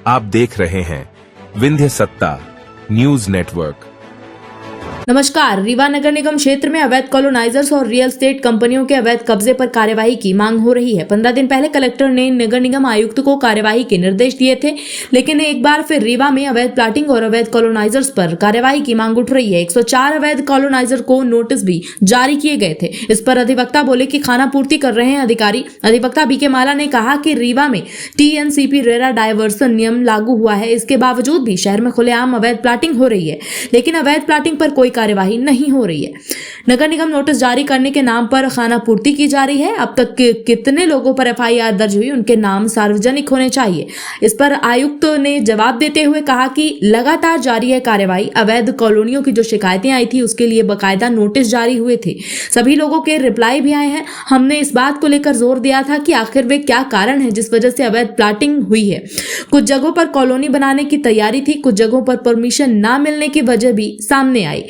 आप देख रहे हैं विंध्य सत्ता न्यूज नेटवर्क। नमस्कार। रीवा नगर निगम क्षेत्र में अवैध कॉलोनाइजर्स और रियल एस्टेट कंपनियों के अवैध कब्जे पर कार्यवाही की मांग हो रही है। 15 दिन पहले कलेक्टर ने नगर निगम आयुक्त को कार्यवाही के निर्देश दिए थे, लेकिन एक बार फिर रीवा में अवैध प्लाटिंग और अवैध कॉलोनाइजर्स पर कार्यवाही की मांग उठ रही है। 104 अवैध कॉलोनाइजर को नोटिस भी जारी किए गए थे। इस पर अधिवक्ता बोले कि खाना पूर्ति कर रहे हैं अधिकारी। अधिवक्ता बीके माला ने कहा कि रीवा में TNCP रेरा डायवर्सन नियम लागू हुआ है, इसके बावजूद भी शहर में खुलेआम अवैध प्लाटिंग हो रही है, लेकिन अवैध प्लाटिंग पर कोई कार्यवाही नहीं हो रही है। नगर निगम नोटिस जारी करने के नाम पर खाना पूर्ति की जा रही है। अब तक कितने लोगों पर FIR दर्ज हुई, उनके नाम सार्वजनिक होने चाहिए। इस पर आयुक्त ने जवाब देते हुए कहा कि लगातार जारी है कार्यवाही। अवैध कॉलोनियों की जो शिकायतें आई थी उसके लिए बकायदा नोटिस जारी हुए थे, सभी लोगों के रिप्लाई भी आए हैं। हमने इस बात को लेकर जोर दिया था कि आखिर वे क्या कारण है जिस वजह से अवैध प्लाटिंग हुई है। कुछ जगहों पर कॉलोनी बनाने की तैयारी थी, कुछ जगहों पर परमिशन ना मिलने की वजह भी सामने आई,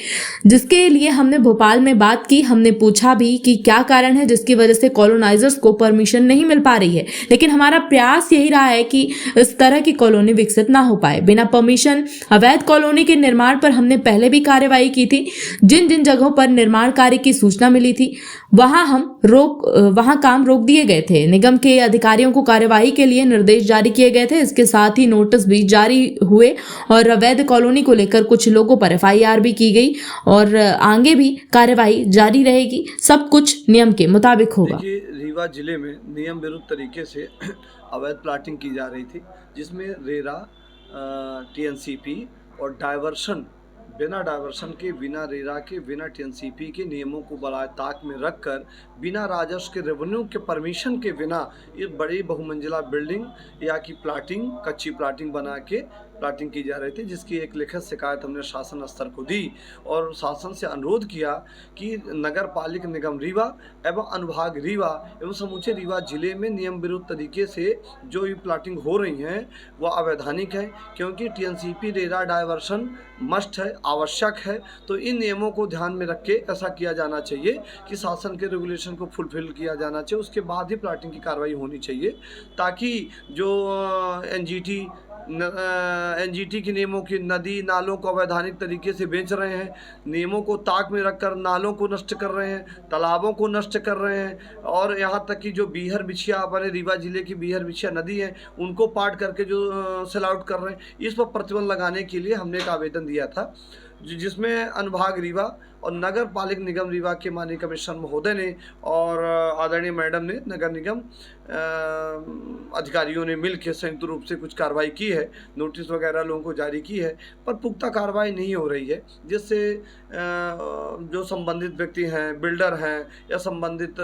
जिसके लिए हमने भोपाल में बात की। हमने पूछा भी कि क्या कारण है जिसकी वजह से कॉलोनाइजर्स को परमिशन नहीं मिल पा रही है, लेकिन हमारा प्रयास यही रहा है कि इस तरह की कॉलोनी विकसित ना हो पाए। बिना परमिशन अवैध कॉलोनी के निर्माण पर हमने पहले भी कार्यवाही की थी। जिन जिन जगहों पर निर्माण कार्य की सूचना मिली थी वहां काम रोक दिए गए थे। निगम के अधिकारियों को कार्यवाही के लिए निर्देश जारी किए गए थे। इसके साथ ही नोटिस भी जारी हुए और अवैध कॉलोनी को लेकर कुछ लोगों पर FIR भी की गई और आगे भी कार्यवाही जारी रहेगी। सब कुछ नियम के मुताबिक होगा। देखिए, रीवा जिले में नियम विरुद्ध तरीके से अवैध प्लाटिंग की जा रही थी, जिसमें रेरा, TNCP और डायवर्सन, बिना डायवर्सन के, बिना रेरा के, बिना TNCP के नियमों को बड़ा ताक में रखकर बिना राजस्व के, रेवेन्यू के परमिशन के बिना ये बड़ी बहुमंजिला बिल्डिंग या की प्लाटिंग, कच्ची प्लाटिंग बना के प्लाटिंग की जा रही थी, जिसकी एक लिखित शिकायत हमने शासन स्तर को दी और शासन से अनुरोध किया कि नगर पालिक निगम रीवा एवं अनुभाग रीवा एवं समूचे रीवा जिले में नियम विरुद्ध तरीके से जो ये प्लाटिंग हो रही हैं वह अवैधानिक है, क्योंकि TNCP रेरा डायवर्सन मस्ट है, आवश्यक है। तो इन नियमों को ध्यान में रख के ऐसा किया जाना चाहिए कि शासन के रेगुलेशन को फुलफिल किया जाना चाहिए, उसके बाद ही प्लाटिंग की कार्रवाई होनी चाहिए, ताकि जो NGT के नियमों की नदी नालों को अवैधानिक तरीके से बेच रहे हैं, नियमों को ताक में रखकर नालों को नष्ट कर रहे हैं, तालाबों को नष्ट कर रहे हैं और यहाँ तक कि जो बीहर बिछिया, अपने रीवा जिले की बीहर बिछिया नदी है उनको पाट करके जो सेल आउट कर रहे हैं, इस पर प्रतिबंध लगाने के लिए हमने एक आवेदन दिया था, जिसमें अनुभाग रीवा और नगर पालिक निगम रीवा के माननीय कमिश्नर महोदय ने और आदरणीय मैडम ने, नगर निगम अधिकारियों ने मिलकर संयुक्त रूप से कुछ कार्रवाई की है, नोटिस वगैरह लोगों को जारी की है, पर पुख्ता कार्रवाई नहीं हो रही है, जिससे जो संबंधित व्यक्ति हैं, बिल्डर हैं या संबंधित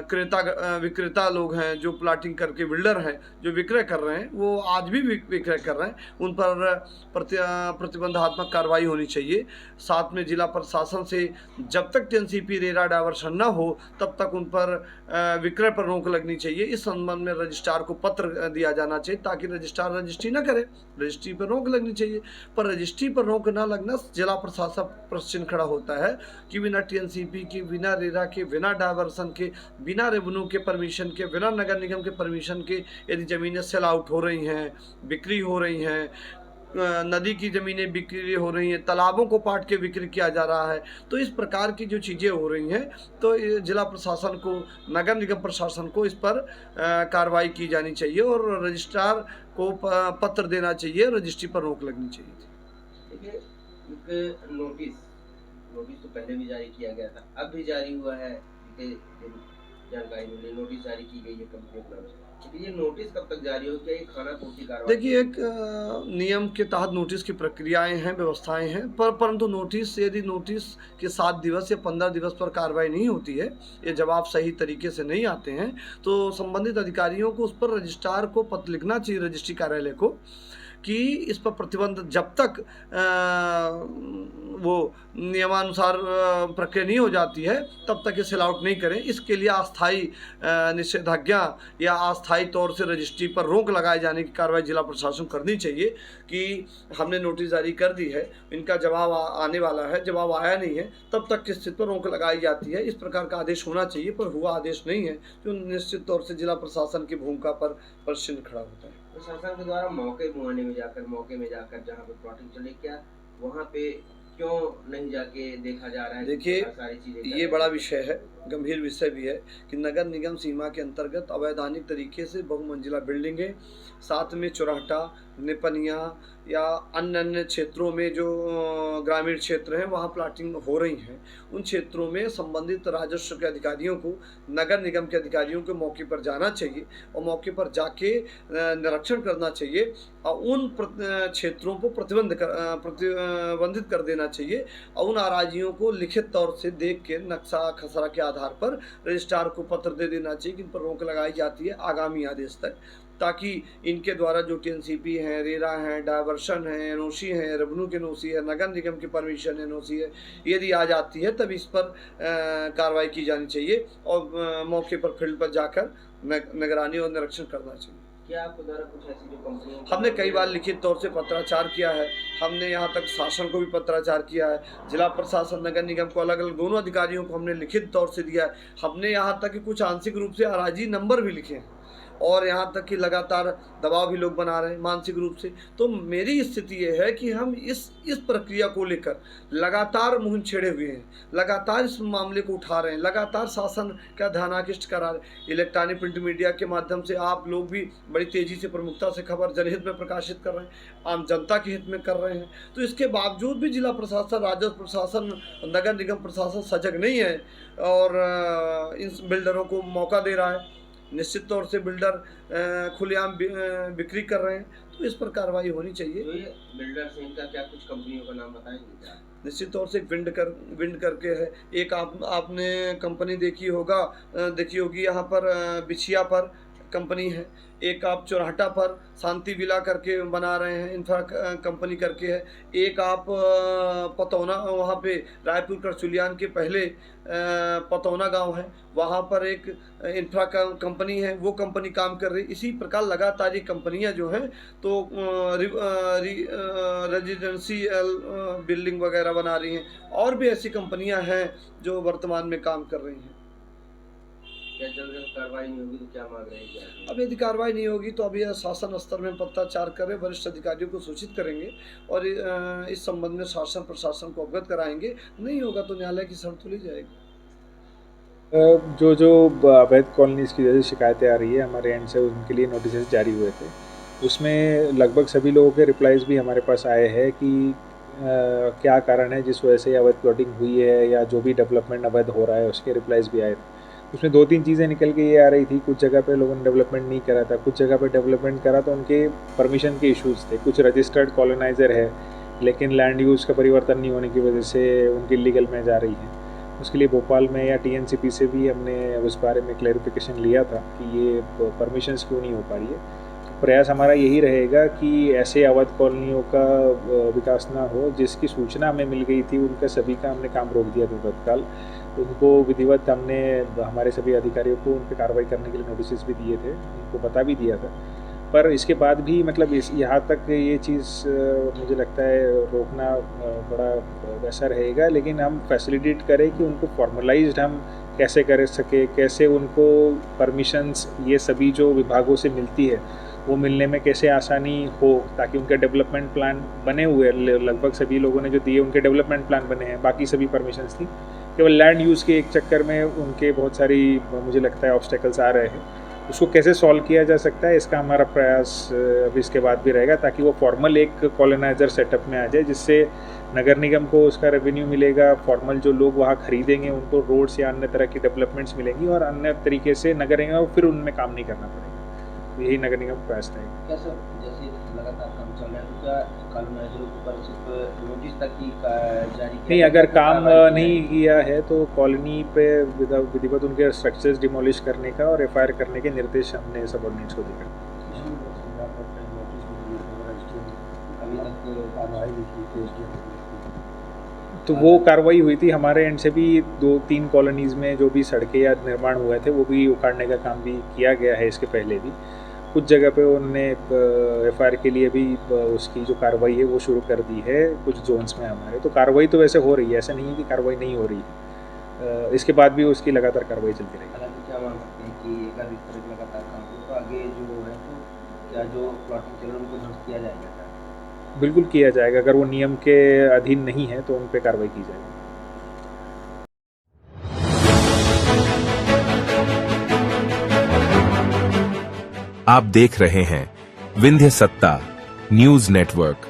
क्रेता विक्रेता लोग हैं, जो प्लाटिंग करके बिल्डर हैं, जो विक्रय कर रहे हैं, वो आज भी विक्रय कर रहे हैं, उन पर प्रतिबंधात्मक कार्रवाई होनी चाहिए। साथ में जिला प्रशासन से जब तक TNCP रेरा डायवर्सन न हो तब तक उन पर विक्रय पर रोक लगनी चाहिए। इस संबंध में रजिस्ट्रार को पत्र दिया जाना चाहिए, ताकि रजिस्ट्रार रजिस्ट्री न करे, रजिस्ट्री पर रोक लगनी चाहिए। पर रजिस्ट्री पर रोक न लगना, जिला प्रशासन प्रश्न खड़ा होता है कि बिना TNCP के, बिना रेरा के, बिना डायवर्सन के, बिना रेवेन्यू के परमिशन के, बिना नगर निगम के परमिशन के यदि ज़मीनें सेल आउट हो रही हैं, बिक्री हो रही हैं, नदी की ज़मीनें बिक्री हो रही हैं, तालाबों को पाट के बिक्री किया जा रहा है, तो इस प्रकार की जो चीज़ें हो रही हैं, तो जिला प्रशासन को, नगर निगम प्रशासन को इस पर कार्रवाई की जानी चाहिए और रजिस्ट्रार को पत्र देना चाहिए, रजिस्ट्री पर रोक लगनी चाहिए। देखिए, एक नोटिस तो पहले भी जारी किया गया था, अब भी जारी हुआ है, जानकारी मिली, नोटिस जारी की गई है कंपनी के नाम से। ये नोटिस कब तक जारी हो, क्या ये खाना पूर्ति कार्रवाई? देखिए, एक नियम के तहत नोटिस की प्रक्रियाएं हैं, व्यवस्थाएं हैं, परंतु नोटिस, यदि नोटिस के 7 दिवस या 15 दिवस पर कार्रवाई नहीं होती है, ये जवाब सही तरीके से नहीं आते हैं, तो संबंधित अधिकारियों को उस पर रजिस्ट्रार को पत्र लिखना चाहिए, रजिस्ट्री कार्यालय को, कि इस पर प्रतिबंध जब तक वो नियमानुसार प्रक्रिया नहीं हो जाती है तब तक ये सेल आउट नहीं करें। इसके लिए अस्थायी निषेधाज्ञा या अस्थायी तौर से रजिस्ट्री पर रोक लगाए जाने की कार्रवाई जिला प्रशासन करनी चाहिए कि हमने नोटिस जारी कर दी है, इनका जवाब आने वाला है, जवाब आया नहीं है, तब तक की स्थिति पर रोक लगाई जाती है। इस प्रकार का आदेश होना चाहिए, पर हुआ आदेश नहीं है, जो निश्चित तौर से जिला प्रशासन की भूमिका पर प्रश्न खड़ा होता है। प्रशासन के द्वारा मौके में जाकर जहाँ पे प्लॉटिंग चले, क्या वहाँ पे क्यों नहीं जाके देखा जा रहा है? देखिए, सारी चीजें ये बड़ा विषय है, गंभीर विषय भी है कि नगर निगम सीमा के अंतर्गत अवैधानिक तरीके से बहुमंजिला बिल्डिंगें, साथ में चौराहा, निपनिया या अन्य क्षेत्रों में जो ग्रामीण क्षेत्र हैं वहाँ प्लाटिंग हो रही हैं। उन क्षेत्रों में संबंधित राजस्व के अधिकारियों को, नगर निगम के अधिकारियों को मौके पर जाना चाहिए और मौके पर जाके निरीक्षण करना चाहिए और उन क्षेत्रों को प्रतिबंधित कर देना चाहिए और उन अराजियों को लिखित तौर से देख के नक्शा खसरा के आधार पर रजिस्ट्रार को पत्र दे देना चाहिए कि इन पर रोक लगाई जाती है आगामी आदेश तक, ताकि इनके द्वारा जो टीएनसीपी हैं, रेरा हैं, डायवर्शन है, एनओसी है, रेवेन्यू की एनओसी है, नगर निगम की परमिशन एनओसी है, यदि आ जाती है तब इस पर कार्रवाई की जानी चाहिए और मौके पर फील्ड पर जाकर निगरानी और निरीक्षण करना चाहिए। क्या आपके द्वारा कुछ ऐसी जो कंपनियों हमने कई बार लिखित तौर से पत्राचार किया है, हमने यहाँ तक शासन को भी पत्राचार किया है, जिला प्रशासन नगर निगम को अलग अलग दोनों अधिकारियों को हमने लिखित तौर से दिया है। हमने यहाँ तक कि कुछ आंशिक रूप से अराजी नंबर भी लिखे हैं और यहाँ तक कि लगातार दबाव भी लोग बना रहे हैं मानसिक रूप से। तो मेरी स्थिति ये है कि हम इस प्रक्रिया को लेकर लगातार मुहिम छेड़े हुए हैं, लगातार इस मामले को उठा रहे हैं, लगातार शासन का ध्यानाकृष्ट करा रहे हैं। इलेक्ट्रॉनिक प्रिंट मीडिया के माध्यम से आप लोग भी बड़ी तेज़ी से प्रमुखता से खबर जनहित में प्रकाशित कर रहे हैं, आम जनता के हित में कर रहे हैं। तो इसके बावजूद भी जिला प्रशासन, राजस्व प्रशासन, नगर निगम प्रशासन सजग नहीं है और इन बिल्डरों को मौका दे रहा है। निश्चित तौर से बिल्डर खुलेआम बिक्री कर रहे हैं, तो इस पर कार्रवाई होनी चाहिए। जो ये बिल्डर्स हैं, इनका क्या कुछ कंपनियों का नाम बताएंगे? निश्चित तौर से विंड करके है एक, आपने कंपनी देखी होगी यहाँ पर बिछिया पर कंपनी है, एक आप चौराहा पर शांति विला करके बना रहे हैं, इंफ्रा कंपनी करके है, एक आप पतौना वहाँ पे रायपुर करचुलियान के पहले पतौना गांव है, वहाँ पर एक इंफ्रा कंपनी है, वो कंपनी काम कर रही। इसी प्रकार लगातार ये कंपनियाँ जो हैं तो रेजिडेंशियल बिल्डिंग वगैरह बना रही हैं और भी ऐसी कंपनियाँ हैं जो वर्तमान में काम कर रही हैं। क्या जल्द कार्रवाई नहीं होगी तो क्या मांग रहे हैं? अब यदि कार्रवाई नहीं होगी तो अभी शासन स्तर में पत्राचार करें, वरिष्ठ अधिकारियों को सूचित करेंगे और इस संबंध में शासन प्रशासन को अवगत कराएंगे। नहीं होगा तो न्यायालय की शरण तो ली जाएगी। जो अवैध कॉलोनीज की वजह से शिकायतें आ रही है हमारे एंड से, उनके लिए नोटिस जारी हुए थे। उसमें लगभग सभी लोगों के रिप्लाईज भी हमारे पास आए हैं कि क्या कारण है जिस वजह से अवैध प्लॉटिंग हुई है या जो भी डेवलपमेंट अवैध हो रहा है, उसके रिप्लाईज भी आए थे। उसमें 2-3 चीज़ें निकल के ये आ रही थी। कुछ जगह पे लोगों ने डेवलपमेंट नहीं करा था, कुछ जगह पे डेवलपमेंट करा तो उनके परमिशन के इश्यूज़ थे। कुछ रजिस्टर्ड कॉलोनाइज़र है लेकिन लैंड यूज़ का परिवर्तन नहीं होने की वजह से उनकी लीगल में जा रही है। उसके लिए भोपाल में या टीएनसीपी से भी हमने उस बारे में क्लैरिफिकेशन लिया था कि ये परमिशंस क्यों नहीं हो पा रही है। तो प्रयास हमारा यही रहेगा कि ऐसे अवैध कॉलोनियों का विकास ना हो। जिसकी सूचना हमें मिल गई थी उनका सभी का हमने काम रोक दिया था तत्काल। उनको विधिवत हमने हमारे सभी अधिकारियों को उन पर कार्रवाई करने के लिए नोटिस भी दिए थे, उनको बता भी दिया था। पर इसके बाद भी मतलब यहाँ तक ये चीज़ मुझे लगता है रोकना बड़ा वैसा रहेगा। लेकिन हम फैसिलिटेट करें कि उनको फॉर्मलाइज्ड हम कैसे कर सके, कैसे उनको परमिशंस ये सभी जो विभागों से मिलती है वो मिलने में कैसे आसानी हो, ताकि उनके डेवलपमेंट प्लान बने हुए लगभग सभी लोगों ने जो दिए उनके डेवलपमेंट प्लान बने हैं, बाकी सभी परमिशंस थी। केवल लैंड यूज़ के एक चक्कर में उनके बहुत सारी मुझे लगता है ऑब्स्टेकल्स आ रहे हैं। उसको कैसे सॉल्व किया जा सकता है इसका हमारा प्रयास अभी इसके बाद भी रहेगा, ताकि वो फॉर्मल एक कॉलोनाइजर सेटअप में आ जाए, जिससे नगर निगम को उसका रेवेन्यू मिलेगा। फॉर्मल जो लोग वहाँ खरीदेंगे उनको रोड्स या अन्य तरह की डेवलपमेंट्स मिलेंगी और अन्य तरीके से नगर निगम फिर उनमें काम नहीं करना पड़ेगा। तो यही नगर निगम प्रयास रहेगा। क्या सर, जैसे लगातार काम चल रहा है तो क्या कॉलोनाइजरों के ऊपर सिर्फ नोटिस तक ही जारी किया नहीं, अगर काम नहीं किया है तो कॉलोनी पे विधिवत उनके स्ट्रक्चर्स डिमोलिश करने का और एफआईआर करने के निर्देश हमने सबऑर्डिनेट्स को दिए। तो वो कार्रवाई हुई थी हमारे एंड से भी। 2-3 कॉलोनीज़ में जो भी सड़कें या निर्माण हुए थे वो भी उखाड़ने का काम भी किया गया है इसके पहले भी। कुछ जगह पे उन्होंने एफआईआर के लिए भी उसकी जो कार्रवाई है वो शुरू कर दी है कुछ जोन्स में हमारे। तो कार्रवाई तो वैसे हो रही है, ऐसा नहीं है कि कार्रवाई नहीं हो रही है। इसके बाद भी उसकी लगातार कार्रवाई चलती रहेगी। हालांकि क्या मान सकते हैं कि अगर इस तरह लगातार काम हो तो आगे जो है तो क्या जो प्लॉटिंग चल रहा है उनको ध्वस्त किया जाएगा क्या? बिल्कुल किया जाएगा, अगर वो नियम के अधीन नहीं है तो उन पे कार्रवाई की जाएगी। आप देख रहे हैं विंध्य सत्ता न्यूज नेटवर्क।